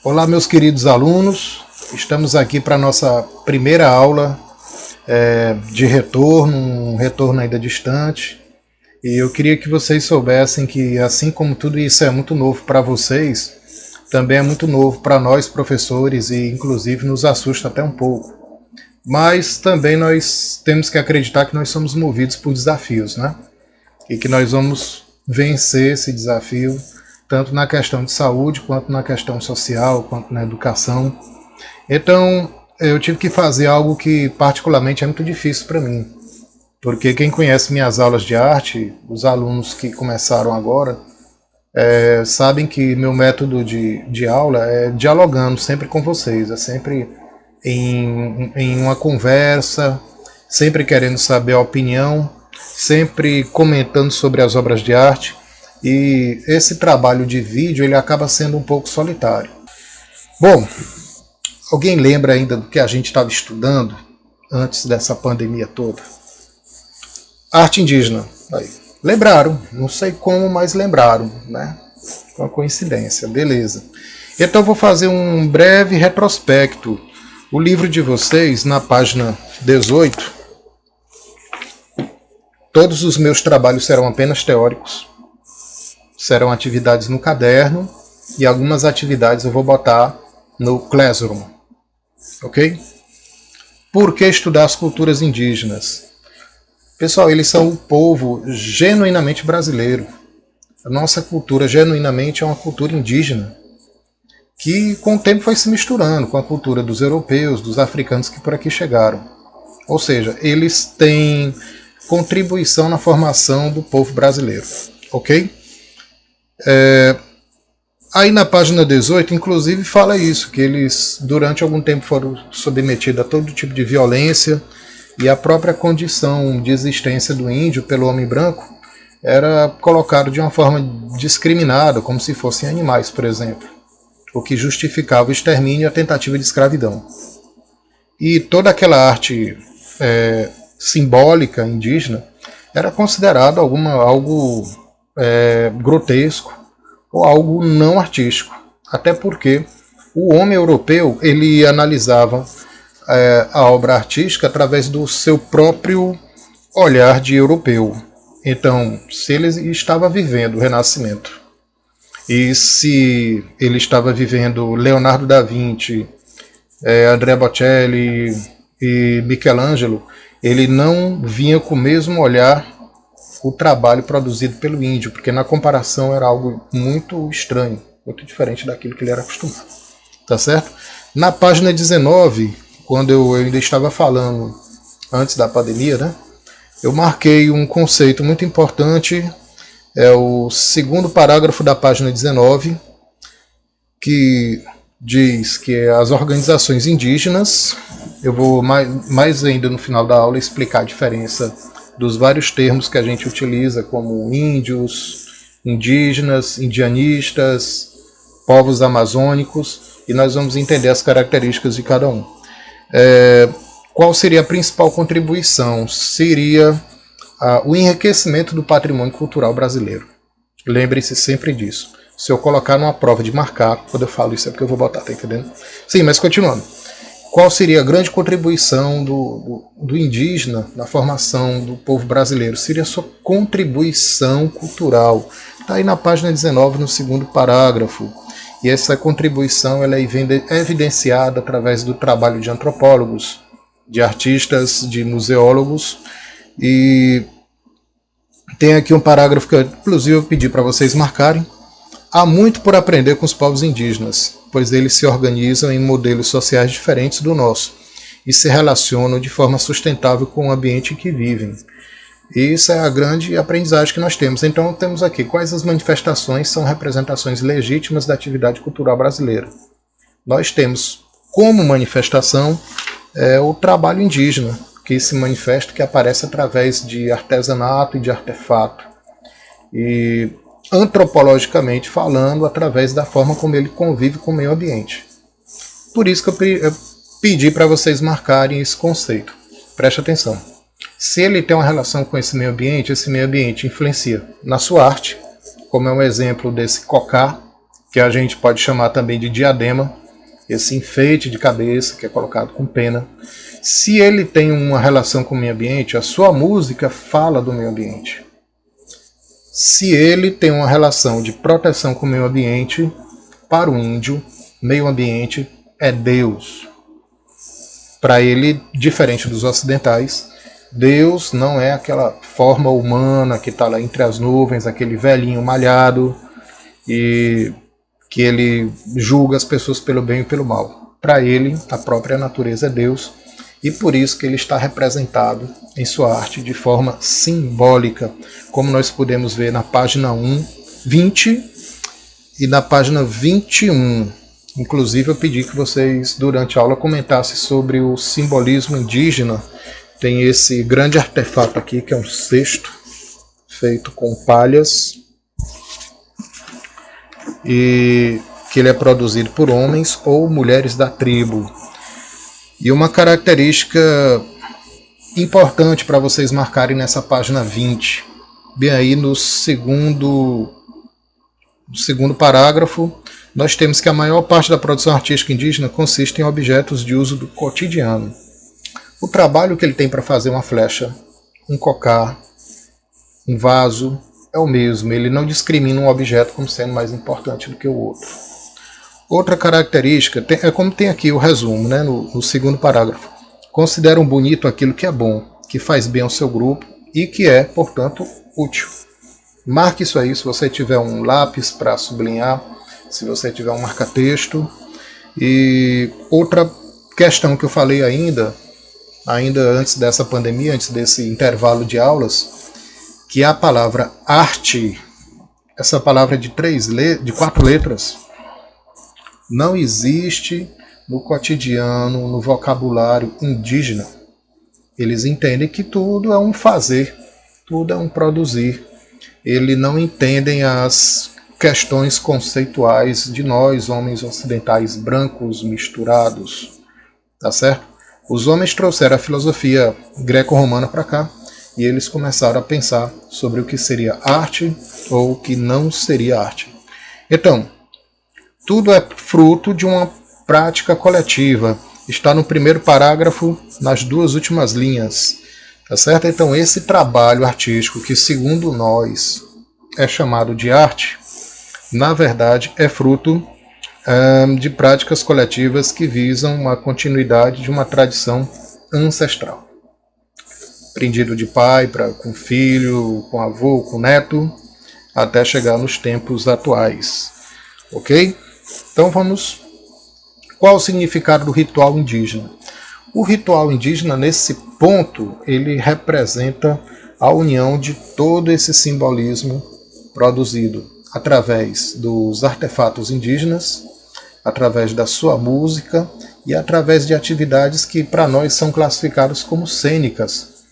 Olá, meus queridos alunos, estamos aqui para a nossa primeira aula de retorno, um retorno ainda distante. E eu queria que vocês soubessem que, assim como tudo isso é muito novo para vocês, também é muito novo para nós, professores, e inclusive nos assusta até um pouco. Mas também nós temos que acreditar que nós somos movidos por desafios, né? E que nós vamos vencer esse desafio, tanto na questão de saúde, quanto na questão social, quanto na educação. Então, eu tive que fazer algo que particularmente é muito difícil para mim, porque quem conhece minhas aulas de arte, os alunos que começaram agora, sabem que meu método de aula é dialogando sempre com vocês, é sempre em uma conversa, sempre querendo saber a opinião, sempre comentando sobre as obras de arte. E esse trabalho de vídeo ele acaba sendo um pouco solitário. Bom, alguém lembra ainda do que a gente estava estudando antes dessa pandemia toda? Arte indígena. Aí. Lembraram, não sei como, mas lembraram, né? Com a coincidência, beleza. Então vou fazer um breve retrospecto. O livro de vocês, na página 18, todos os meus trabalhos serão apenas teóricos. Serão atividades no caderno e algumas atividades eu vou botar no Classroom. Ok? Por que estudar as culturas indígenas? Pessoal, eles são um povo genuinamente brasileiro. A nossa cultura genuinamente é uma cultura indígena que com o tempo foi se misturando com a cultura dos europeus, dos africanos que por aqui chegaram. Ou seja, eles têm contribuição na formação do povo brasileiro. Ok? Aí na página 18, inclusive, fala isso, que eles durante algum tempo foram submetidos a todo tipo de violência e a própria condição de existência do índio pelo homem branco era colocado de uma forma discriminada, como se fossem animais, por exemplo, o que justificava o extermínio e a tentativa de escravidão. E toda aquela arte simbólica indígena era considerada algo grotesco ou algo não artístico, até porque o homem europeu ele analisava a obra artística através do seu próprio olhar de europeu. Então, se ele estava vivendo o Renascimento e se ele estava vivendo Leonardo da Vinci, Andrea Bocelli e Michelangelo, ele não vinha com o mesmo olhar o trabalho produzido pelo índio, porque na comparação era algo muito estranho, muito diferente daquilo que ele era acostumado. Tá certo? Na página 19, quando eu ainda estava falando antes da pandemia, né, eu marquei um conceito muito importante, é o segundo parágrafo da página 19, que diz que as organizações indígenas, eu vou mais ainda no final da aula explicar a diferença dos vários termos que a gente utiliza, como índios, indígenas, indianistas, povos amazônicos, e nós vamos entender as características de cada um. Qual seria a principal contribuição? Seria o enriquecimento do patrimônio cultural brasileiro. Lembre-se sempre disso. Se eu colocar numa prova de marcar, quando eu falo isso é porque eu vou botar, tá entendendo? Sim, mas continuando. Qual seria a grande contribuição do indígena na formação do povo brasileiro? Seria a sua contribuição cultural. Está aí na página 19, no segundo parágrafo. E essa contribuição ela é evidenciada através do trabalho de antropólogos, de artistas, de museólogos. E tem aqui um parágrafo que, inclusive, eu pedi para vocês marcarem. Há muito por aprender com os povos indígenas, pois eles se organizam em modelos sociais diferentes do nosso e se relacionam de forma sustentável com o ambiente em que vivem. E isso é a grande aprendizagem que nós temos. Então temos aqui quais as manifestações são representações legítimas da atividade cultural brasileira. Nós temos como manifestação o trabalho indígena, que se manifesta, que aparece através de artesanato e de artefato. E antropologicamente falando, através da forma como ele convive com o meio ambiente. Por isso que eu pedi para vocês marcarem esse conceito. Preste atenção. Se ele tem uma relação com esse meio ambiente influencia na sua arte, como é um exemplo desse cocá, que a gente pode chamar também de diadema, esse enfeite de cabeça que é colocado com pena. Se ele tem uma relação com o meio ambiente, a sua música fala do meio ambiente. Se ele tem uma relação de proteção com o meio ambiente, para o índio, meio ambiente é Deus. Para ele, diferente dos ocidentais, Deus não é aquela forma humana que está lá entre as nuvens, aquele velhinho malhado e que ele julga as pessoas pelo bem e pelo mal. Para ele, a própria natureza é Deus, e por isso que ele está representado em sua arte de forma simbólica, como nós podemos ver na página 20 e na página 21. Inclusive eu pedi que vocês, durante a aula, comentassem sobre o simbolismo indígena. Tem esse grande artefato aqui, que é um cesto feito com palhas, e que ele é produzido por homens ou mulheres da tribo. E uma característica importante para vocês marcarem nessa página 20, bem aí no segundo parágrafo, nós temos que a maior parte da produção artística indígena consiste em objetos de uso do cotidiano. O trabalho que ele tem para fazer uma flecha, um cocá, um vaso, é o mesmo. Ele não discrimina um objeto como sendo mais importante do que o outro. Outra característica, é como tem aqui o resumo, né, no segundo parágrafo. Consideram bonito aquilo que é bom, que faz bem ao seu grupo e que é, portanto, útil. Marque isso aí se você tiver um lápis para sublinhar, se você tiver um marca-texto. E outra questão que eu falei ainda antes dessa pandemia, antes desse intervalo de aulas, que a palavra arte, essa palavra de 4 letras, não existe no cotidiano, no vocabulário indígena. Eles entendem que tudo é um fazer, tudo é um produzir. Eles não entendem as questões conceituais de nós, homens ocidentais brancos misturados. Tá certo? Os homens trouxeram a filosofia greco-romana para cá e eles começaram a pensar sobre o que seria arte ou o que não seria arte. Então, tudo é fruto de uma prática coletiva. Está no primeiro parágrafo, nas 2 últimas linhas. Tá certo? Então, esse trabalho artístico, que segundo nós é chamado de arte, na verdade é fruto de práticas coletivas que visam a continuidade de uma tradição ancestral. Aprendido de pai com filho, com avô, com neto, até chegar nos tempos atuais. Ok? Então vamos. Qual o significado do ritual indígena? O ritual indígena, nesse ponto, ele representa a união de todo esse simbolismo produzido através dos artefatos indígenas, através da sua música e através de atividades que para nós são classificadas como cênicas,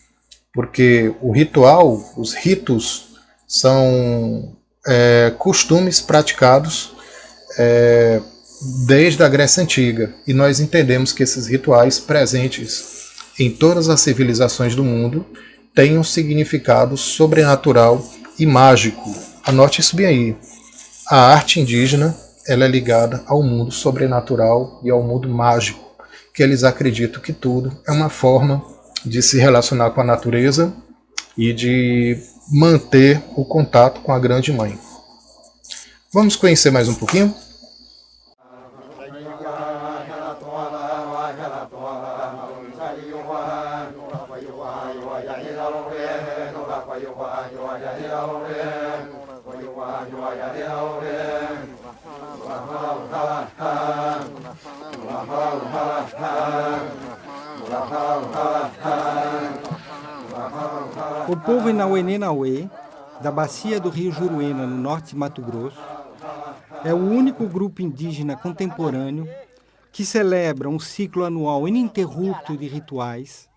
porque o ritual, os ritos, são costumes praticados desde a Grécia Antiga, e nós entendemos que esses rituais presentes em todas as civilizações do mundo têm um significado sobrenatural e mágico. Anote isso bem aí. A arte indígena ela é ligada ao mundo sobrenatural e ao mundo mágico, que eles acreditam que tudo é uma forma de se relacionar com a natureza e de manter o contato com a grande mãe. Vamos conhecer mais um pouquinho? O povo Inauê-Nenauê, da bacia do rio Juruena, no norte de Mato Grosso, é o único grupo indígena contemporâneo que celebra um ciclo anual ininterrupto de rituais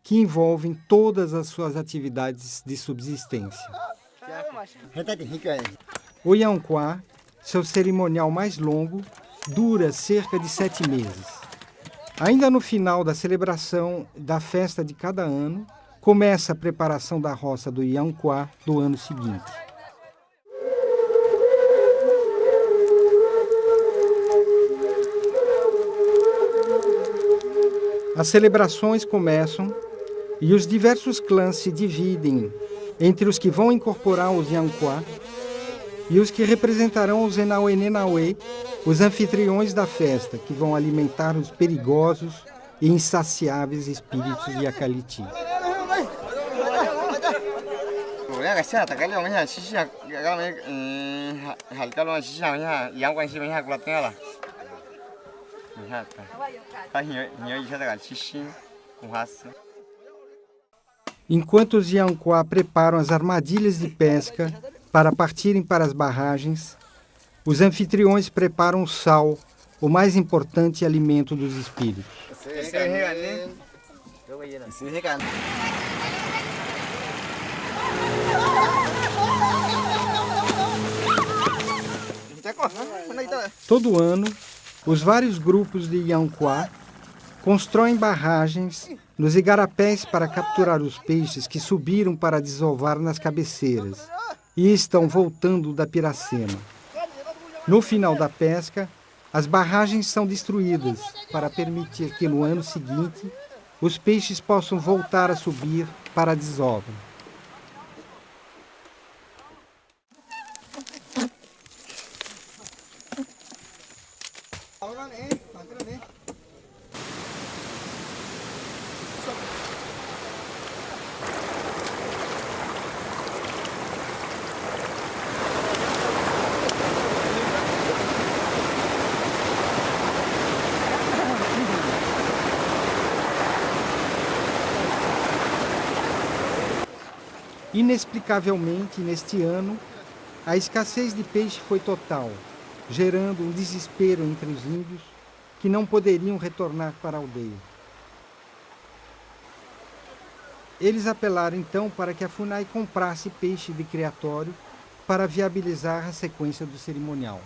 que envolvem todas as suas atividades de subsistência. O Ianquá, seu cerimonial mais longo, dura cerca de 7 meses. Ainda no final da celebração da festa de cada ano, começa a preparação da roça do Ianquá do ano seguinte. As celebrações começam e os diversos clãs se dividem entre os que vão incorporar os Yanquá e os que representarão os Enauenenauê, os anfitriões da festa, que vão alimentar os perigosos e insaciáveis espíritos de Acaliti. Enquanto os Yanquá preparam as armadilhas de pesca para partirem para as barragens, os anfitriões preparam o sal, o mais importante alimento dos espíritos. Todo ano, os vários grupos de Yanquá constroem barragens nos igarapés para capturar os peixes que subiram para desovar nas cabeceiras e estão voltando da Piracema. No final da pesca, as barragens são destruídas para permitir que no ano seguinte os peixes possam voltar a subir para a desova. Inexplicavelmente, neste ano, a escassez de peixe foi total, gerando um desespero entre os índios que não poderiam retornar para a aldeia. Eles apelaram então para que a FUNAI comprasse peixe de criatório para viabilizar a sequência do cerimonial.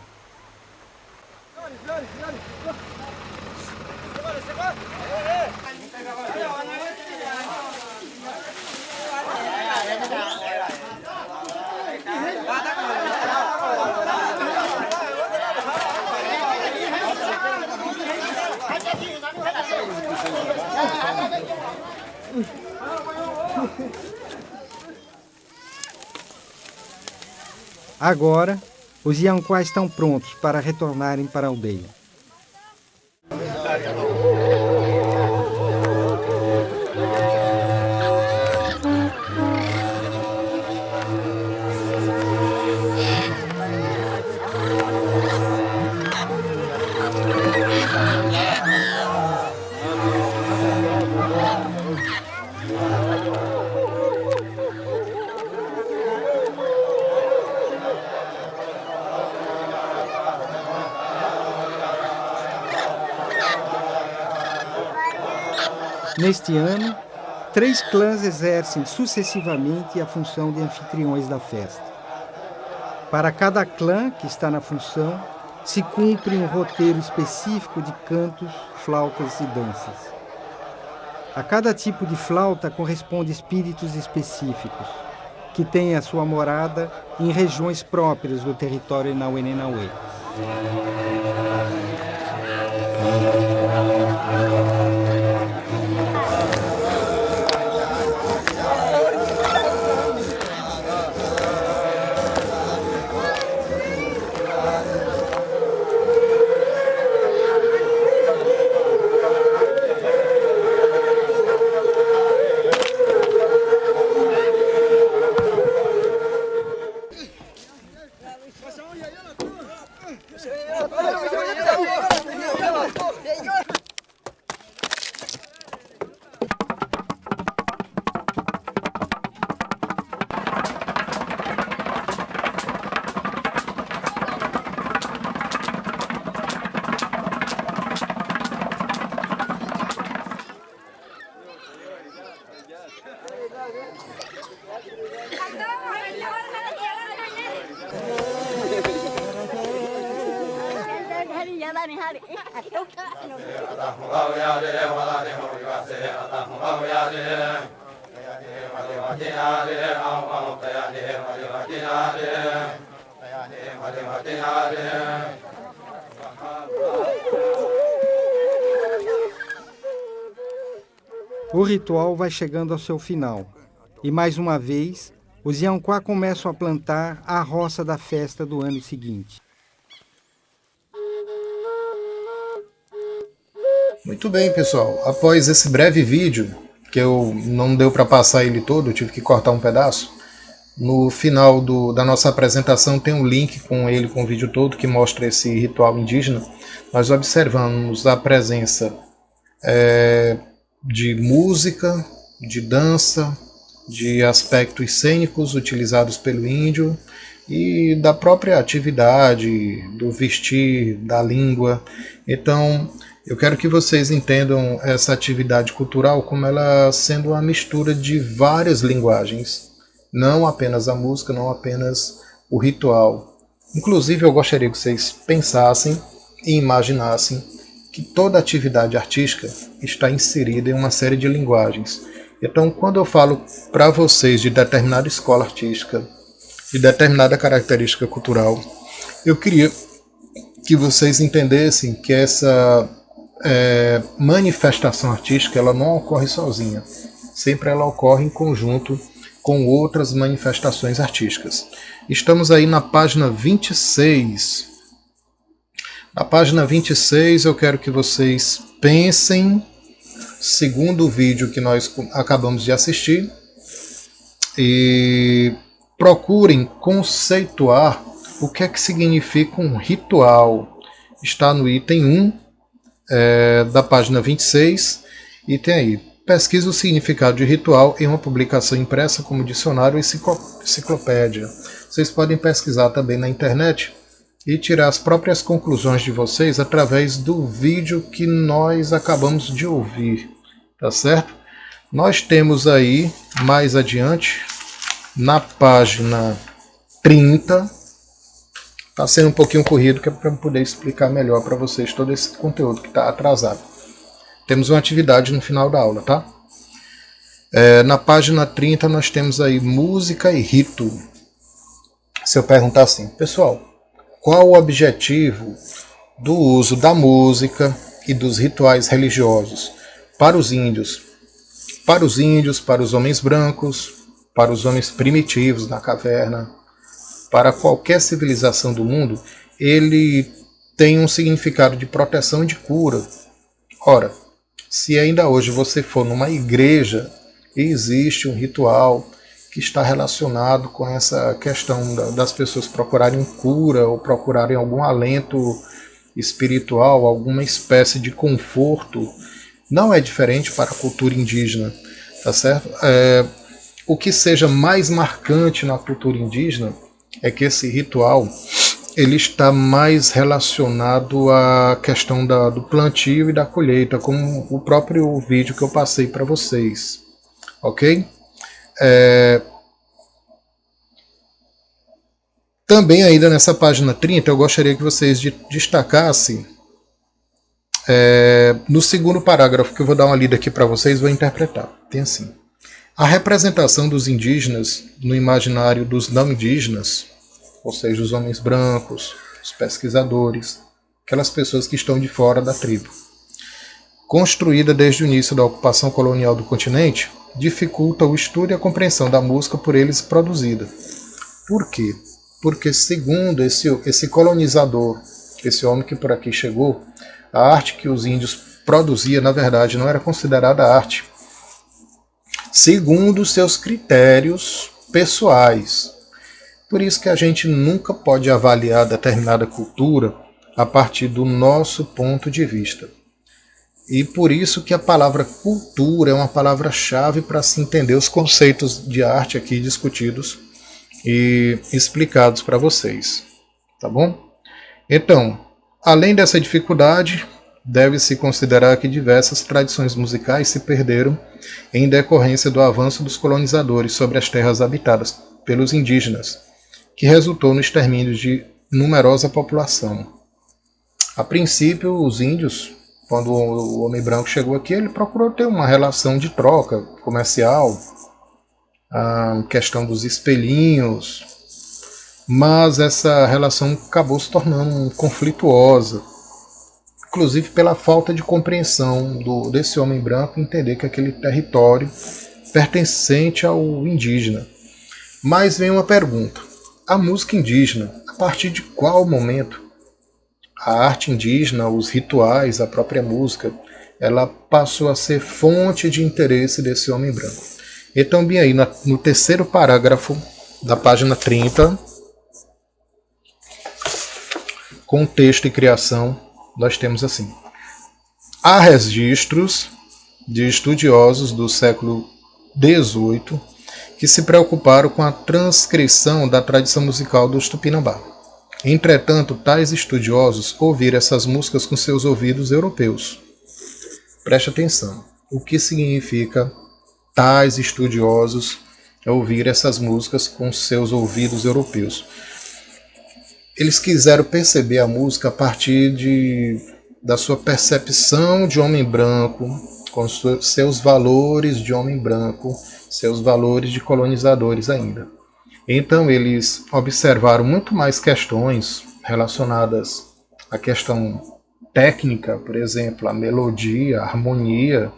Agora, os Yanquá estão prontos para retornarem para a aldeia. Neste ano, 3 clãs exercem sucessivamente a função de anfitriões da festa. Para cada clã que está na função, se cumpre um roteiro específico de cantos, flautas e danças. A cada tipo de flauta corresponde espíritos específicos, que têm a sua morada em regiões próprias do território Enauenenauê. o ritual vai chegando ao seu final. E mais uma vez, os Yanquá começam a plantar a roça da festa do ano seguinte. Muito bem, pessoal. Após esse breve vídeo, que eu não deu para passar ele todo, eu tive que cortar um pedaço, no final da nossa apresentação tem um link com ele, com o vídeo todo, que mostra esse ritual indígena. Nós observamos a presença de música, de dança, de aspectos cênicos utilizados pelo índio e da própria atividade, do vestir, da língua. Então, eu quero que vocês entendam essa atividade cultural como ela sendo uma mistura de várias linguagens, não apenas a música, não apenas o ritual. Inclusive, eu gostaria que vocês pensassem e imaginassem que toda atividade artística está inserida em uma série de linguagens. Então, quando eu falo para vocês de determinada escola artística, de determinada característica cultural, eu queria que vocês entendessem que essa manifestação artística ela não ocorre sozinha. Sempre ela ocorre em conjunto com outras manifestações artísticas. Estamos aí na página 26. Na página 26 eu quero que vocês pensem, segundo o vídeo que nós acabamos de assistir, e procurem conceituar o que é que significa um ritual. Está no item 1 da página 26 e tem aí: pesquisa o significado de ritual em uma publicação impressa como dicionário ou enciclopédia. Vocês podem pesquisar também na internet e tirar as próprias conclusões de vocês através do vídeo que nós acabamos de ouvir, tá certo? Nós temos aí, mais adiante, na página 30, está sendo um pouquinho corrido, que é para eu poder explicar melhor para vocês todo esse conteúdo que está atrasado. Temos uma atividade no final da aula, tá? Na página 30 nós temos aí música e rito. Se eu perguntar assim, pessoal, qual o objetivo do uso da música e dos rituais religiosos para os índios? Para os índios, para os homens brancos, para os homens primitivos na caverna, para qualquer civilização do mundo, ele tem um significado de proteção e de cura. Ora, se ainda hoje você for numa igreja e existe um ritual que está relacionado com essa questão das pessoas procurarem cura ou procurarem algum alento espiritual, alguma espécie de conforto, não é diferente para a cultura indígena, tá certo? O que seja mais marcante na cultura indígena é que esse ritual ele está mais relacionado à questão do plantio e da colheita, como o próprio vídeo que eu passei para vocês, ok? Também ainda nessa página 30 eu gostaria que vocês destacassem no segundo parágrafo, que eu vou dar uma lida aqui para vocês, vou interpretar. Tem assim: a representação dos indígenas no imaginário dos não indígenas, ou seja, os homens brancos, os pesquisadores, aquelas pessoas que estão de fora da tribo, construída desde o início da ocupação colonial do continente, dificulta o estudo e a compreensão da música por eles produzida. Por quê? Porque, segundo esse colonizador, esse homem que por aqui chegou, a arte que os índios produziam, na verdade, não era considerada arte, segundo seus critérios pessoais. Por isso que a gente nunca pode avaliar determinada cultura a partir do nosso ponto de vista. E por isso que a palavra cultura é uma palavra-chave para se entender os conceitos de arte aqui discutidos e explicados para vocês, tá bom? Então, além dessa dificuldade, deve-se considerar que diversas tradições musicais se perderam em decorrência do avanço dos colonizadores sobre as terras habitadas pelos indígenas, que resultou no extermínio de numerosa população. A princípio, os índios, quando o homem branco chegou aqui, ele procurou ter uma relação de troca comercial, a questão dos espelhinhos, mas essa relação acabou se tornando conflituosa inclusive pela falta de compreensão desse homem branco entender que aquele território pertencente ao indígena. Mas vem uma pergunta: a música indígena, a partir de qual momento a arte indígena, os rituais, a própria música, ela passou a ser fonte de interesse desse homem branco? Então, bem aí, no terceiro parágrafo da página 30, contexto e criação, nós temos assim: há registros de estudiosos do século XVIII que se preocuparam com a transcrição da tradição musical dos Tupinambá. Entretanto, tais estudiosos ouviram essas músicas com seus ouvidos europeus. Preste atenção. O que significa tais estudiosos ouvir essas músicas com seus ouvidos europeus? Eles quiseram perceber a música a partir da sua percepção de homem branco, com seus valores de homem branco, seus valores de colonizadores ainda. Então eles observaram muito mais questões relacionadas à questão técnica, por exemplo, a melodia, a harmonia,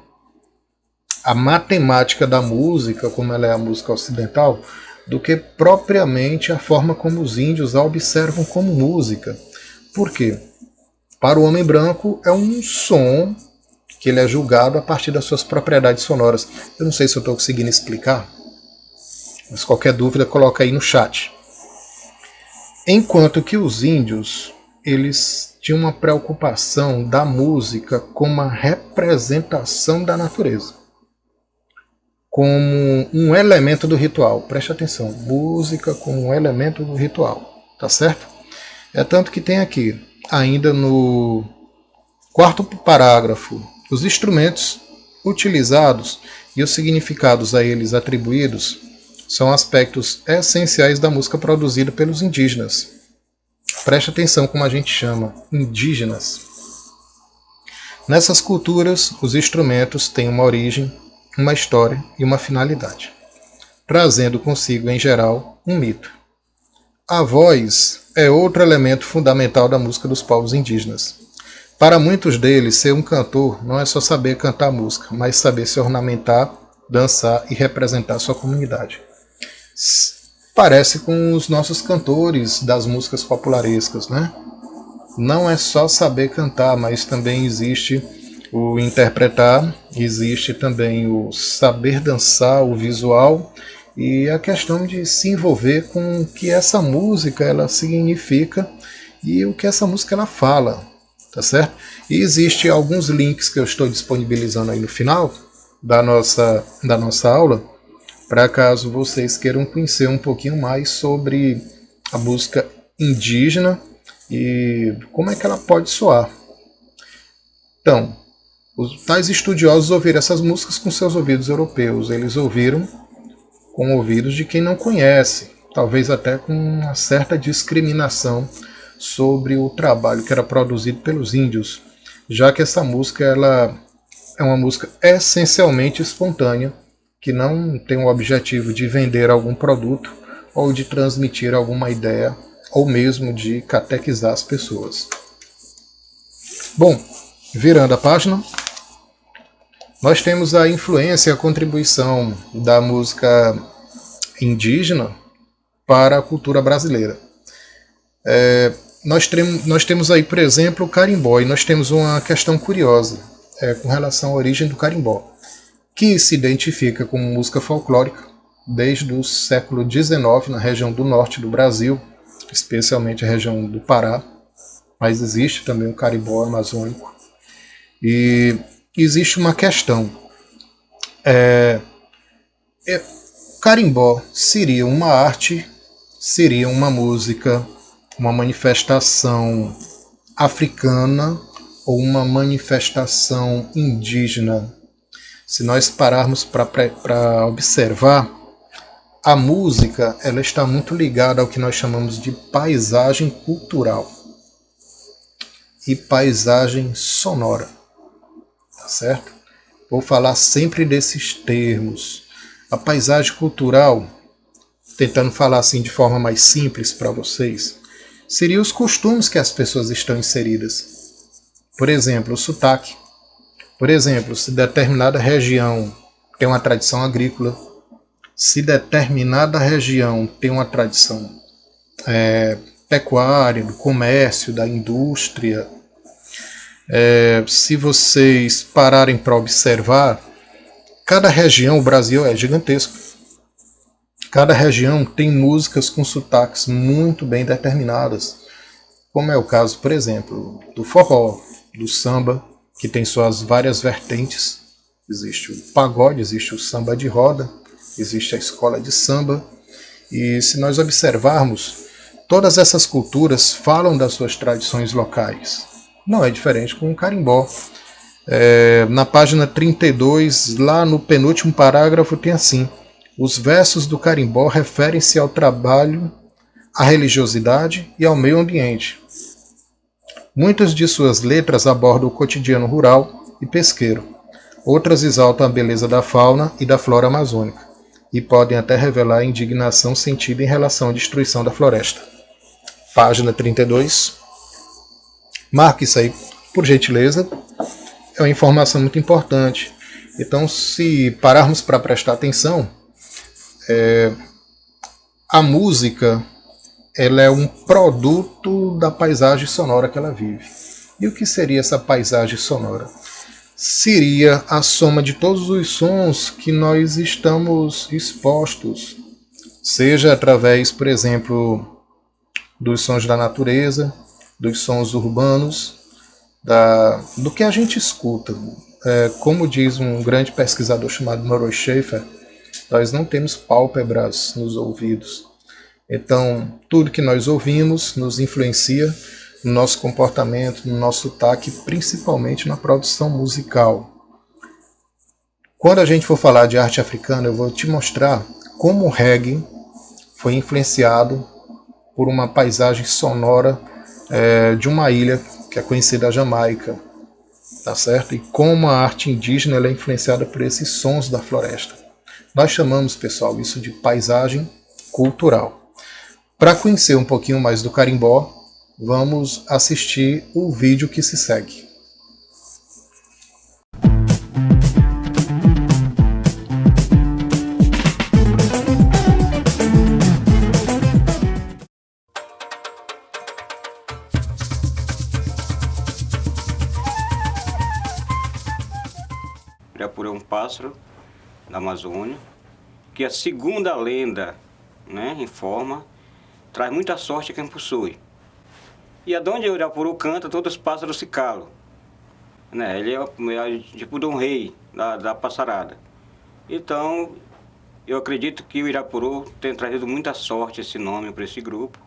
a matemática da música, como ela é a música ocidental, do que propriamente a forma como os índios a observam como música. Por quê? Para o homem branco é um som que ele é julgado a partir das suas propriedades sonoras. Eu não sei se eu estou conseguindo explicar, mas qualquer dúvida coloca aí no chat. Enquanto que os índios, eles tinham uma preocupação da música como uma representação da natureza, como um elemento do ritual. Preste atenção, música como um elemento do ritual, tá certo? É tanto que tem aqui, ainda no quarto parágrafo, os instrumentos utilizados e os significados a eles atribuídos são aspectos essenciais da música produzida pelos indígenas. Preste atenção como a gente chama, indígenas. Nessas culturas, os instrumentos têm uma origem, uma história e uma finalidade, trazendo consigo, em geral, um mito. A voz é outro elemento fundamental da música dos povos indígenas. Para muitos deles, ser um cantor não é só saber cantar música, mas saber se ornamentar, dançar e representar sua comunidade. Parece com os nossos cantores das músicas popularescas, né? Não é só saber cantar, mas também existe o interpretar, existe também o saber dançar, o visual e a questão de se envolver com o que essa música ela significa e o que essa música ela fala, tá certo? E existe alguns links que eu estou disponibilizando aí no final da nossa aula, para caso vocês queiram conhecer um pouquinho mais sobre a música indígena e como é que ela pode soar. Então, os tais estudiosos ouviram essas músicas com seus ouvidos europeus. Eles ouviram com ouvidos de quem não conhece, talvez até com uma certa discriminação sobre o trabalho que era produzido pelos índios, já que essa música ela é uma música essencialmente espontânea, que não tem o objetivo de vender algum produto ou de transmitir alguma ideia ou mesmo de catequizar as pessoas. Bom, virando a página, nós temos a influência e a contribuição da música indígena para a cultura brasileira. Nós temos aí, por exemplo, o carimbó, e nós temos uma questão curiosa com relação à origem do carimbó, que se identifica como música folclórica desde o século XIX na região do norte do Brasil, especialmente a região do Pará, mas existe também o carimbó amazônico. E existe uma questão. Carimbó seria uma arte, seria uma música, uma manifestação africana ou uma manifestação indígena? Se nós pararmos para observar, a música ela está muito ligada ao que nós chamamos de paisagem cultural e paisagem sonora, tá certo? Vou falar sempre desses termos. A paisagem cultural, tentando falar assim de forma mais simples para vocês, seria os costumes que as pessoas estão inseridas. Por exemplo, o sotaque. Por exemplo, se determinada região tem uma tradição agrícola, se determinada região tem uma tradição pecuária, do comércio, da indústria. Se vocês pararem para observar, cada região, o Brasil é gigantesco, cada região tem músicas com sotaques muito bem determinadas, como é o caso, por exemplo, do forró, do samba, que tem suas várias vertentes. Existe o pagode, existe o samba de roda, existe a escola de samba. E se nós observarmos, todas essas culturas falam das suas tradições locais. Não é diferente com o carimbó. Na página 32, lá no penúltimo parágrafo, tem assim: os versos do carimbó referem-se ao trabalho, à religiosidade e ao meio ambiente. Muitas de suas letras abordam o cotidiano rural e pesqueiro. Outras exaltam a beleza da fauna e da flora amazônica, e podem até revelar a indignação sentida em relação à destruição da floresta. Página 32. Marque isso aí, por gentileza. É uma informação muito importante. Então, se pararmos para prestar atenção, a música ela é um produto da paisagem sonora que ela vive. E o que seria essa paisagem sonora? Seria a soma de todos os sons que nós estamos expostos, seja através, por exemplo, dos sons da natureza, dos sons urbanos, do que a gente escuta. Como diz um grande pesquisador chamado Murray Schafer, nós não temos pálpebras nos ouvidos. Então, tudo que nós ouvimos nos influencia no nosso comportamento, no nosso sotaque, principalmente na produção musical. Quando a gente for falar de arte africana, eu vou te mostrar como o reggae foi influenciado por uma paisagem sonora de uma ilha que é conhecida a Jamaica, tá certo? E como a arte indígena ela é influenciada por esses sons da floresta. Nós chamamos, pessoal, isso de paisagem cultural. Para conhecer um pouquinho mais do carimbó, vamos assistir o vídeo que se segue. Irapuru é um pássaro da Amazônia, que a segunda lenda, né, informa, traz muita sorte a quem possui. E aonde o Irapuru canta, todos os pássaros se calam. Né? Ele é tipo de um rei da passarada. Então, eu acredito que o Irapuru tem trazido muita sorte esse nome para esse grupo.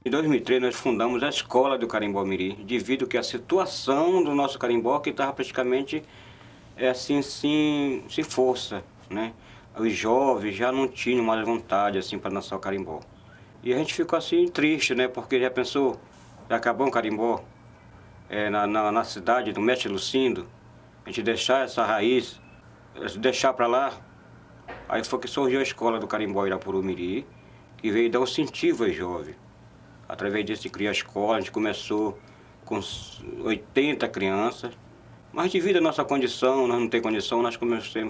Em 2003 nós fundamos a Escola do Carimbó Mirim, devido que a situação do nosso carimbó que estava praticamente sem força, né? Os jovens já não tinham mais vontade assim para dançar o carimbó. E a gente ficou assim triste, né? Porque já pensou, já acabou o carimbó na cidade do Mestre Lucindo, a gente deixar essa raiz, deixar para lá. Aí foi que surgiu a Escola do Carimbó Irapuru Mirim, que veio dar um incentivo aos jovens. Através disso de criar a escola, a gente começou com 80 crianças. Mas devido à nossa condição, nós não temos condição, nós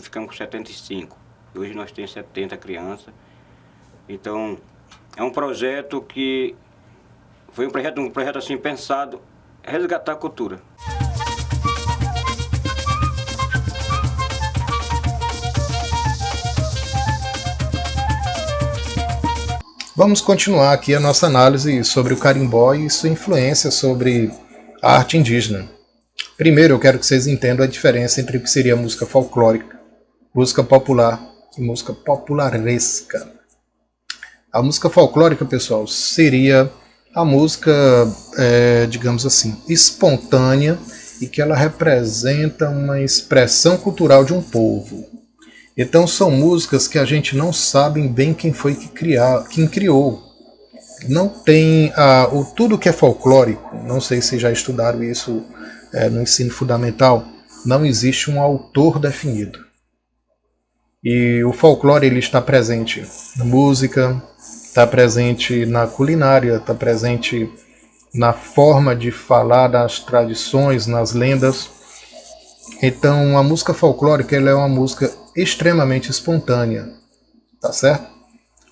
ficamos com 75. Hoje nós temos 70 crianças. Então, é um projeto que foi um projeto assim pensado, resgatar a cultura. Vamos continuar aqui a nossa análise sobre o carimbó e sua influência sobre a arte indígena. Primeiro, eu quero que vocês entendam a diferença entre o que seria música folclórica, música popular e música popularesca. A música folclórica, pessoal, seria a música, digamos assim, espontânea e que ela representa uma expressão cultural de um povo. Então são músicas que a gente não sabe bem quem foi quem criou. Não tem tudo que é folclórico, não sei se já estudaram isso no ensino fundamental, não existe um autor definido. E o folclore ele está presente na música, está presente na culinária, está presente na forma de falar das tradições, nas lendas. Então a música folclórica ela é uma música extremamente espontânea, tá certo?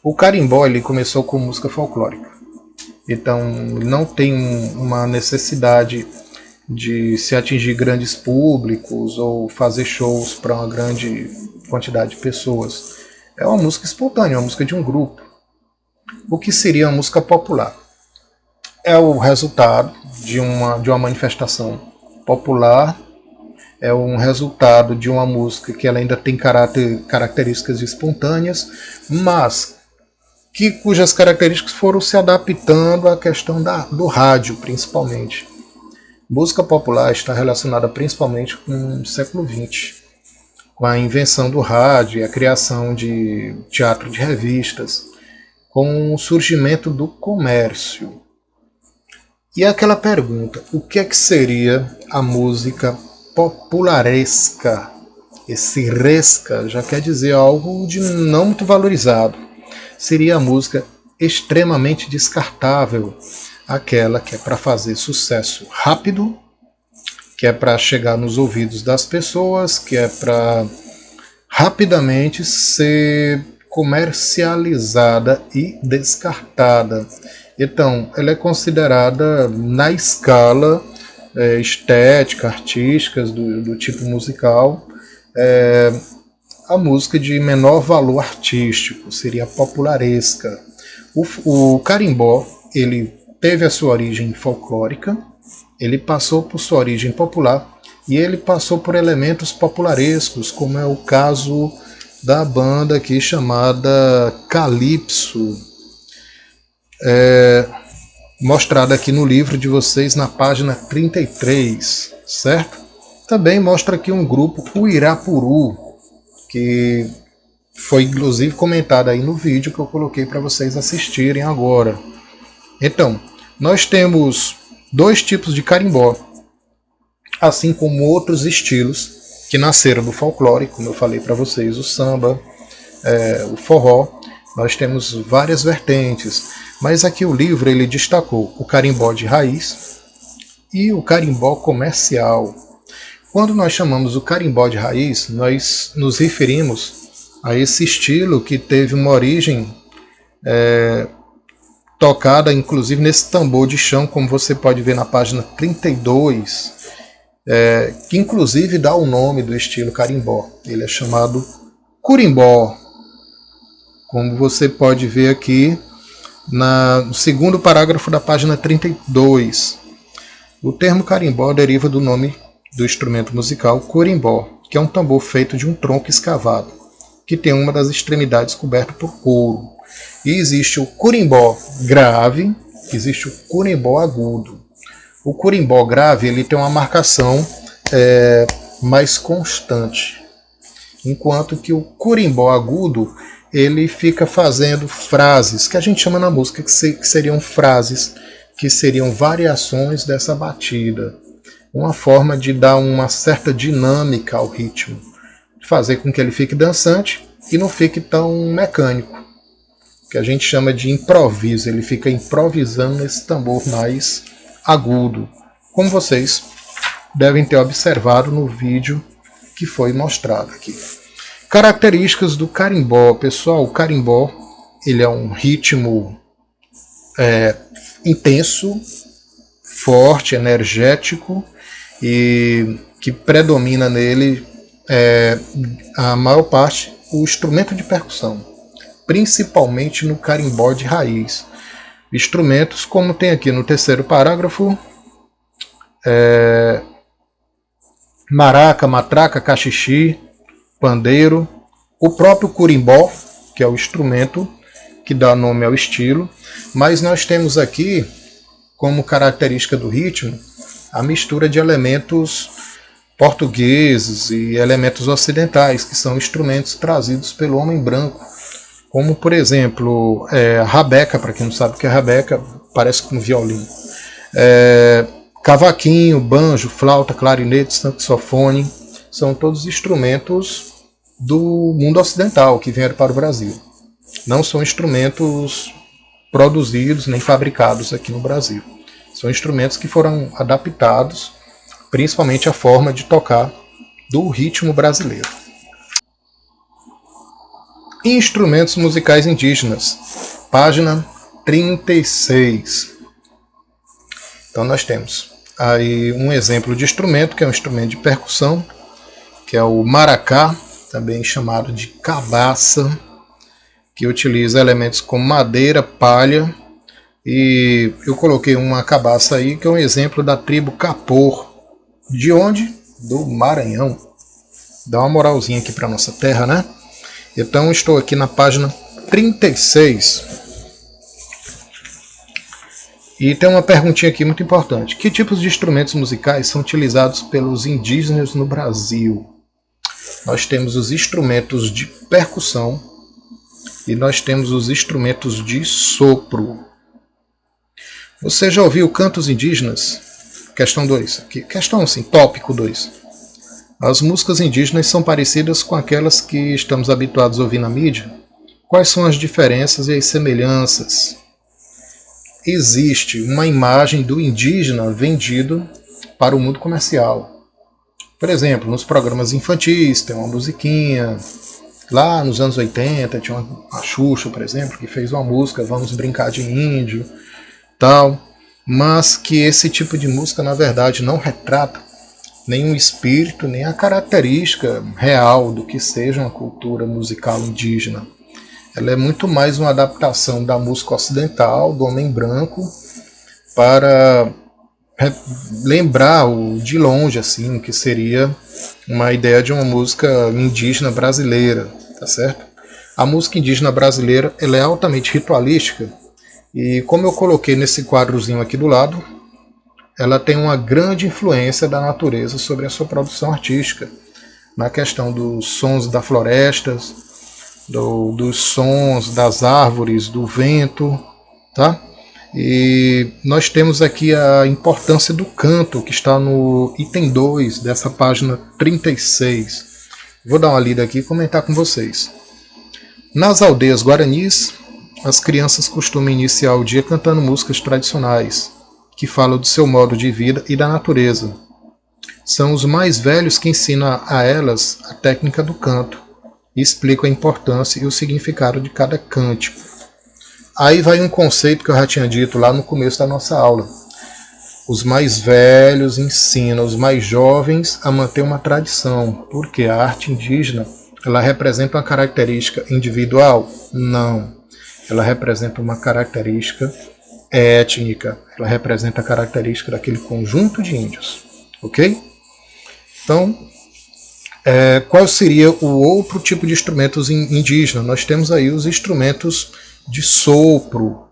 O carimbó ele começou com música folclórica, então não tem uma necessidade de se atingir grandes públicos ou fazer shows para uma grande quantidade de pessoas. É uma música espontânea, uma música de um grupo. O que seria a música popular? É o resultado de uma manifestação popular, é um resultado de uma música que ela ainda tem características espontâneas, mas cujas características foram se adaptando à questão do rádio, principalmente. Música popular está relacionada principalmente com o século XX, com a invenção do rádio e a criação de teatro de revistas, com o surgimento do comércio. E aquela pergunta, o que é que seria a música popularesca? Esse resca já quer dizer algo de não muito valorizado. Seria a música extremamente descartável, aquela que é para fazer sucesso rápido, que é para chegar nos ouvidos das pessoas, que é para rapidamente ser comercializada e descartada. Então, ela é considerada na escala estética, artística, do tipo musical, a música de menor valor artístico, seria popularesca. O carimbó, ele teve a sua origem folclórica, ele passou por sua origem popular e ele passou por elementos popularescos, como é o caso da banda aqui chamada Calypso, mostrada aqui no livro de vocês na página 33, certo? Também mostra aqui um grupo, o Irapuru, que foi inclusive comentado aí no vídeo que eu coloquei para vocês assistirem agora. Então, nós temos dois tipos de carimbó, assim como outros estilos que nasceram do folclore, como eu falei para vocês, o samba, o forró. Nós temos várias vertentes, mas aqui o livro ele destacou o carimbó de raiz e o carimbó comercial. Quando nós chamamos o carimbó de raiz, nós nos referimos a esse estilo que teve uma origem tocada inclusive nesse tambor de chão, como você pode ver na página 32, que inclusive dá o nome do estilo carimbó. Ele é chamado curimbó, como você pode ver aqui no segundo parágrafo da página 32. O termo carimbó deriva do nome do instrumento musical curimbó, que é um tambor feito de um tronco escavado, que tem uma das extremidades coberta por couro. E existe o curimbó grave, existe o curimbó agudo. O curimbó grave ele tem uma marcação mais constante, enquanto que o curimbó agudo ele fica fazendo frases que a gente chama na música que seriam frases, que seriam variações dessa batida, uma forma de dar uma certa dinâmica ao ritmo, fazer com que ele fique dançante e não fique tão mecânico, que a gente chama de improviso. Ele fica improvisando esse tambor mais agudo, como vocês devem ter observado no vídeo que foi mostrado aqui. Características do carimbó. Pessoal, o carimbó ele é um ritmo intenso, forte, energético, e que predomina nele a maior parte o instrumento de percussão, principalmente no carimbó de raiz. Instrumentos como tem aqui no terceiro parágrafo: maraca, matraca, cachixi, pandeiro, o próprio curimbó, que é o instrumento que dá nome ao estilo, mas nós temos aqui como característica do ritmo a mistura de elementos portugueses e elementos ocidentais, que são instrumentos trazidos pelo homem branco, como por exemplo a rabeca. Para quem não sabe o que é rabeca, parece com um violino, cavaquinho, banjo, flauta, clarinete, saxofone, são todos instrumentos do mundo ocidental que vieram para o Brasil. Não são instrumentos produzidos nem fabricados aqui no Brasil. São instrumentos que foram adaptados, principalmente à forma de tocar do ritmo brasileiro. Instrumentos musicais indígenas, página 36. Então nós temos aí um exemplo de instrumento, que é um instrumento de percussão, que é o maracá, também chamado de cabaça, que utiliza elementos como madeira, palha, e eu coloquei uma cabaça aí, que é um exemplo da tribo Capor. De onde? Do Maranhão. Dá uma moralzinha aqui para nossa terra, né? Então estou aqui na página 36. E tem uma perguntinha aqui muito importante. Que tipos de instrumentos musicais são utilizados pelos indígenas no Brasil? Nós temos os instrumentos de percussão e nós temos os instrumentos de sopro. Você já ouviu cantos indígenas? Questão 2. Aqui. Questão assim, tópico 2. As músicas indígenas são parecidas com aquelas que estamos habituados a ouvir na mídia? Quais são as diferenças e as semelhanças? Existe uma imagem do indígena vendido para o mundo comercial. Por exemplo, nos programas infantis tem uma musiquinha. Lá nos anos 80 tinha a Xuxa, por exemplo, que fez uma música, Vamos Brincar de Índio, tal. Mas que esse tipo de música, na verdade, não retrata nem o espírito, nem a característica real do que seja uma cultura musical indígena. Ela é muito mais uma adaptação da música ocidental, do homem branco, para lembrar de longe assim, o que seria uma ideia de uma música indígena brasileira, tá certo? A música indígena brasileira ela é altamente ritualística e, como eu coloquei nesse quadrozinho aqui do lado, ela tem uma grande influência da natureza sobre a sua produção artística, na questão dos sons da floresta, dos sons das árvores, do vento, tá? E nós temos aqui a importância do canto, que está no item 2 dessa página 36. Vou dar uma lida aqui e comentar com vocês. Nas aldeias guaranis, as crianças costumam iniciar o dia cantando músicas tradicionais, que falam do seu modo de vida e da natureza. São os mais velhos que ensinam a elas a técnica do canto e explicam a importância e o significado de cada cântico. Aí vai um conceito que eu já tinha dito lá no começo da nossa aula. Os mais velhos ensinam os mais jovens a manter uma tradição, porque a arte indígena ela representa uma característica individual? Não. Ela representa uma característica étnica, ela representa a característica daquele conjunto de índios, ok? Então, qual seria o outro tipo de instrumentos indígenas? Nós temos aí os instrumentos de sopro,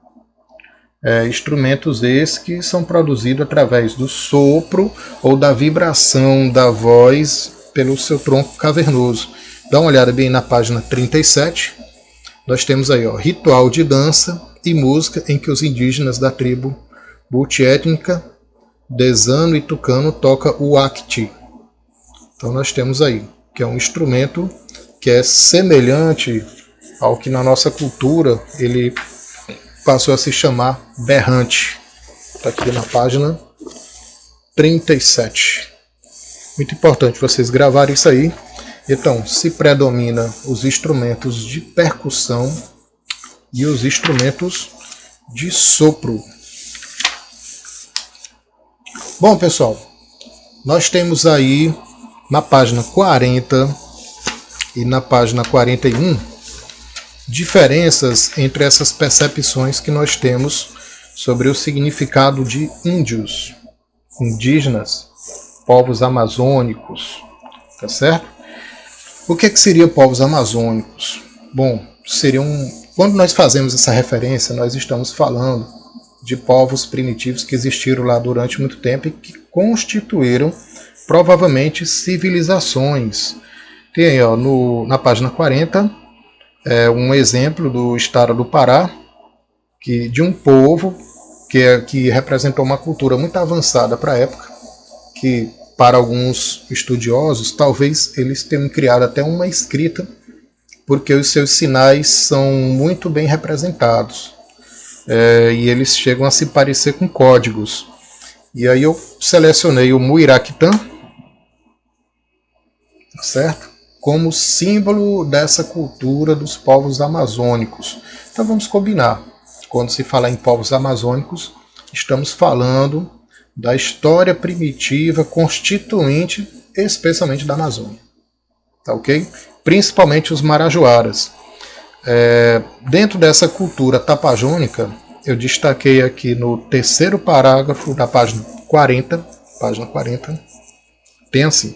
instrumentos esses que são produzidos através do sopro ou da vibração da voz pelo seu tronco cavernoso. Dá uma olhada bem na página 37, nós temos aí ritual de dança e música em que os indígenas da tribo multiétnica Desano e Tucano tocam o Acti. Então nós temos aí, que é um instrumento que é semelhante ao que na nossa cultura ele passou a se chamar berrante. Está aqui na página 37. Muito importante vocês gravarem isso aí. Então, se predomina os instrumentos de percussão e os instrumentos de sopro. Bom, pessoal, nós temos aí na página 40 e na página 41 diferenças entre essas percepções que nós temos sobre o significado de índios, indígenas, povos amazônicos, tá certo? O que seria povos amazônicos? Bom, quando nós fazemos essa referência, nós estamos falando de povos primitivos que existiram lá durante muito tempo e que constituíram provavelmente civilizações. Tem aí na página 40 um exemplo do estado do Pará, de um povo que representou uma cultura muito avançada para a época, que para alguns estudiosos, talvez eles tenham criado até uma escrita, porque os seus sinais são muito bem representados. E eles chegam a se parecer com códigos. E aí eu selecionei o Muiractã, certo? Como símbolo dessa cultura dos povos amazônicos. Então vamos combinar. Quando se fala em povos amazônicos, estamos falando da história primitiva constituinte, especialmente da Amazônia. Tá ok? Principalmente os marajoaras. Dentro dessa cultura tapajônica, eu destaquei aqui no terceiro parágrafo da página 40, tem assim: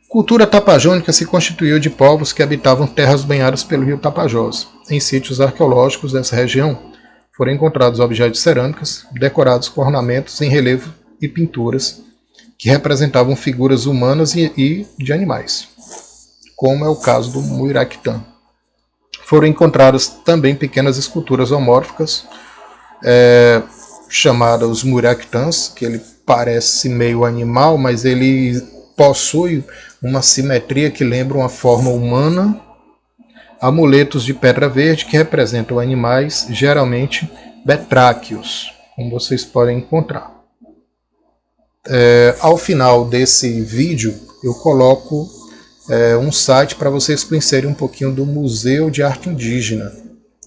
cultura tapajônica se constituiu de povos que habitavam terras banhadas pelo rio Tapajós. Em sítios arqueológicos dessa região foram encontrados objetos cerâmicos decorados com ornamentos em relevo e pinturas que representavam figuras humanas e de animais, como é o caso do Muiractã. Foram encontradas também pequenas esculturas homórficas, chamadas Muiractãs, que ele parece meio animal, mas ele possui uma simetria que lembra uma forma humana. Amuletos de pedra verde que representam animais, geralmente betráqueos, como vocês podem encontrar. Ao final desse vídeo, eu coloco um site para vocês conhecerem um pouquinho do Museu de Arte Indígena.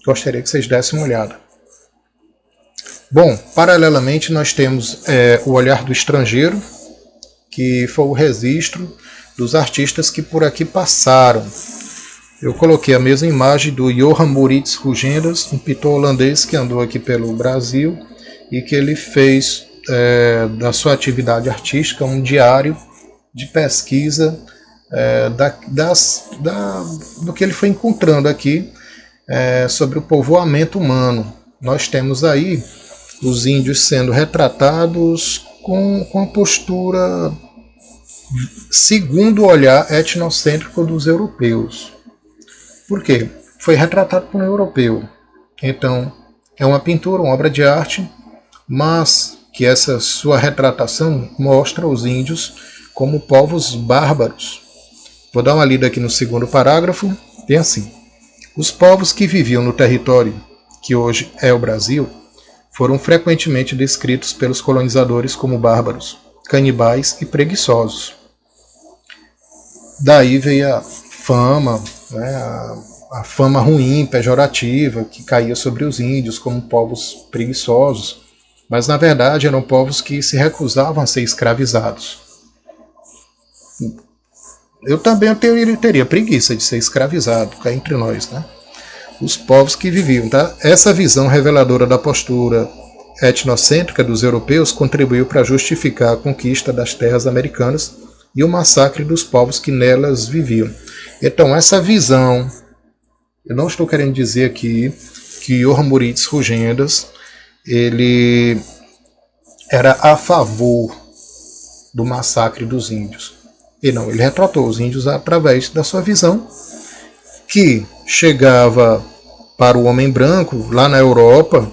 Gostaria que vocês dessem uma olhada. Bom, paralelamente nós temos o Olhar do Estrangeiro, que foi o registro dos artistas que por aqui passaram. Eu coloquei a mesma imagem do Johan Maurits Rugendas, um pintor holandês que andou aqui pelo Brasil e que ele fez da sua atividade artística um diário de pesquisa do que ele foi encontrando aqui sobre o povoamento humano. Nós temos aí os índios sendo retratados com a postura segundo o olhar etnocêntrico dos europeus. Por quê? Foi retratado por um europeu. Então, é uma pintura, uma obra de arte, mas que essa sua retratação mostra os índios como povos bárbaros. Vou dar uma lida aqui no segundo parágrafo. Tem assim: os povos que viviam no território que hoje é o Brasil foram frequentemente descritos pelos colonizadores como bárbaros, canibais e preguiçosos. Daí veio a fama, a fama ruim, pejorativa, que caía sobre os índios como povos preguiçosos, mas na verdade eram povos que se recusavam a ser escravizados. Eu também teria preguiça de ser escravizado, cá entre nós, né? Os povos que viviam, tá? Essa visão reveladora da postura etnocêntrica dos europeus contribuiu para justificar a conquista das terras americanas e o massacre dos povos que nelas viviam. Então, essa visão, eu não estou querendo dizer aqui que Johan Maurits Rugendas ele era a favor do massacre dos índios. E não, ele retratou os índios através da sua visão, que chegava para o homem branco, lá na Europa,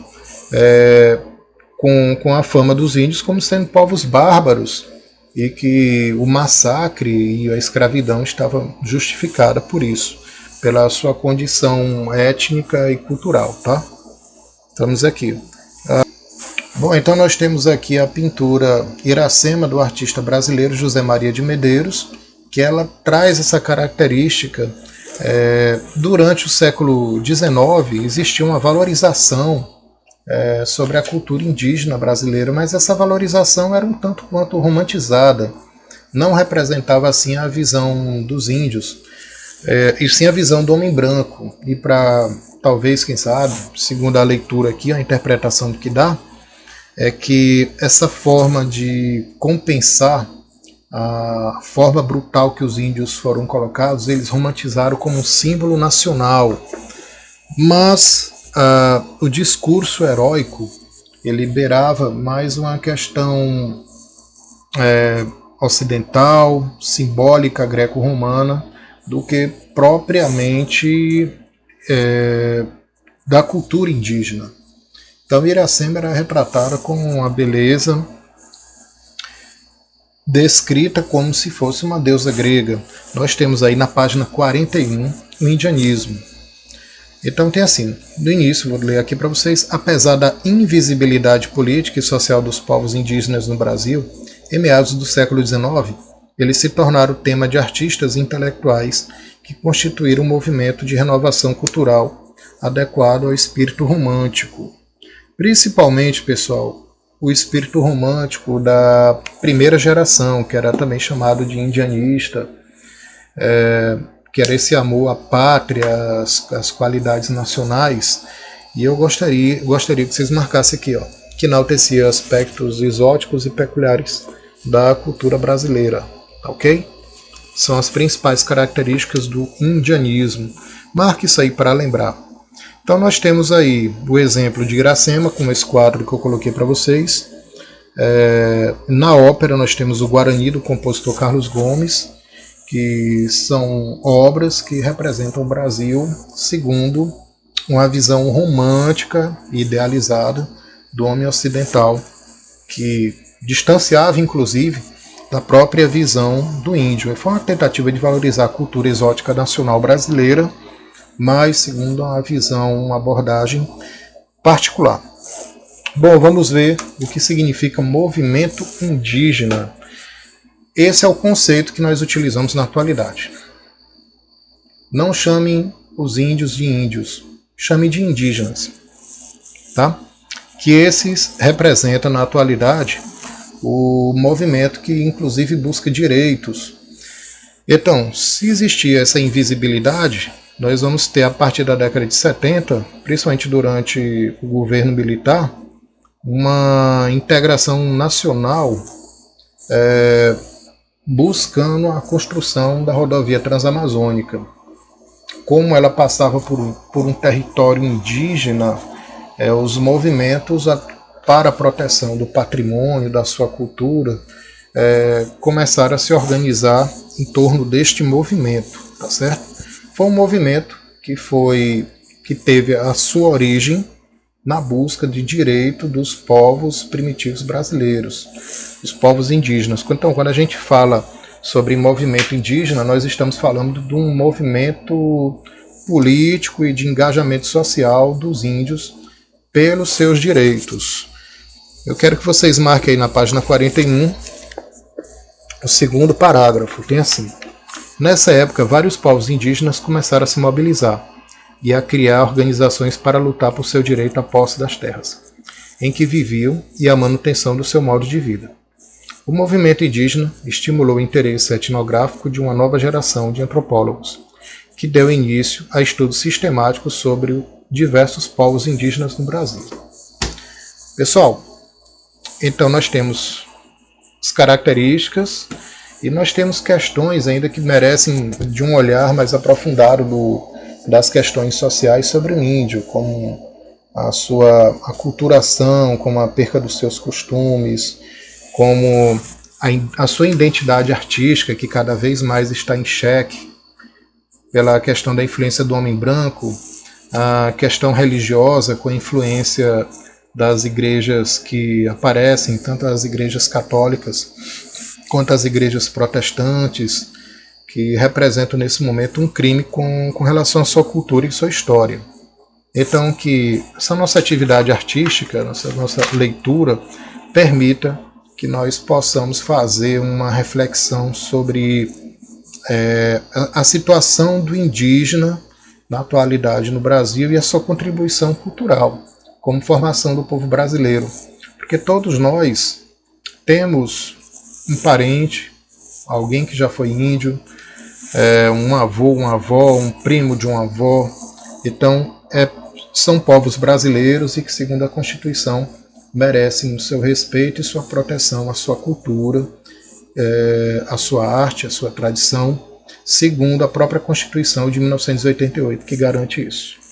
com a fama dos índios como sendo povos bárbaros, e que o massacre e a escravidão estava justificada por isso, pela sua condição étnica e cultural, tá? Estamos aqui. Bom, então nós temos aqui a pintura Iracema, do artista brasileiro José Maria de Medeiros, que ela traz essa característica. Durante o século XIX existia uma valorização sobre a cultura indígena brasileira, mas essa valorização era um tanto quanto romantizada, não representava assim a visão dos índios, e sim a visão do homem branco. E para, talvez, quem sabe, segundo a leitura aqui, a interpretação que dá, é que essa forma de compensar a forma brutal que os índios foram colocados, eles romantizaram como um símbolo nacional. Mas o discurso heróico ele beirava mais uma questão ocidental, simbólica, greco-romana, do que propriamente da cultura indígena. Então Iracema era retratada com uma beleza descrita como se fosse uma deusa grega. Nós temos aí na página 41 o indianismo. Então tem assim, no início, vou ler aqui para vocês: apesar da invisibilidade política e social dos povos indígenas no Brasil, em meados do século XIX, eles se tornaram tema de artistas e intelectuais que constituíram um movimento de renovação cultural adequado ao espírito romântico. Principalmente, pessoal, o espírito romântico da primeira geração, que era também chamado de indianista, que era esse amor à pátria, às qualidades nacionais. E eu gostaria que vocês marcassem aqui, ó, que enaltecia aspectos exóticos e peculiares da cultura brasileira, ok? São as principais características do indianismo. Marque isso aí para lembrar. Então nós temos aí o exemplo de Iracema, com esse quadro que eu coloquei para vocês. Na ópera nós temos o Guarani, do compositor Carlos Gomes, que são obras que representam o Brasil segundo uma visão romântica e idealizada do homem ocidental, que distanciava inclusive da própria visão do índio. Foi uma tentativa de valorizar a cultura exótica nacional brasileira, mas segundo uma visão, uma abordagem particular. Bom, vamos ver o que significa movimento indígena. Esse é o conceito que nós utilizamos na atualidade. Não chamem os índios de índios, chamem de indígenas, tá? Que esses representam na atualidade o movimento que inclusive busca direitos. Então, se existir essa invisibilidade, nós vamos ter a partir da década de 70, principalmente durante o governo militar, uma integração nacional buscando a construção da rodovia transamazônica. Como ela passava por um território indígena, os movimentos para a proteção do patrimônio, da sua cultura, começaram a se organizar em torno deste movimento, tá certo? Foi um movimento que teve a sua origem na busca de direito dos povos primitivos brasileiros, os povos indígenas. Então, quando a gente fala sobre movimento indígena, nós estamos falando de um movimento político e de engajamento social dos índios pelos seus direitos. Eu quero que vocês marquem aí na página 41 o segundo parágrafo. Tem assim: nessa época, vários povos indígenas começaram a se mobilizar e a criar organizações para lutar por seu direito à posse das terras em que viviam e a manutenção do seu modo de vida. O movimento indígena estimulou o interesse etnográfico de uma nova geração de antropólogos, que deu início a estudos sistemáticos sobre diversos povos indígenas no Brasil. Pessoal, então nós temos as características e nós temos questões ainda que merecem de um olhar mais aprofundado das questões sociais sobre o índio, como a sua aculturação, como a perca dos seus costumes, como a sua identidade artística, que cada vez mais está em xeque pela questão da influência do homem branco, a questão religiosa com a influência das igrejas que aparecem, tanto as igrejas católicas quanto as igrejas protestantes, que representam nesse momento um crime com relação à sua cultura e sua história. Então que essa nossa atividade artística, nossa leitura, permita que nós possamos fazer uma reflexão sobre a situação do indígena na atualidade no Brasil e a sua contribuição cultural como formação do povo brasileiro. Porque todos nós temos um parente, alguém que já foi índio, um avô, uma avó, um primo de uma avó. Então, são povos brasileiros e que, segundo a Constituição, merecem o seu respeito e sua proteção, a sua cultura, a sua arte, a sua tradição, segundo a própria Constituição de 1988, que garante isso.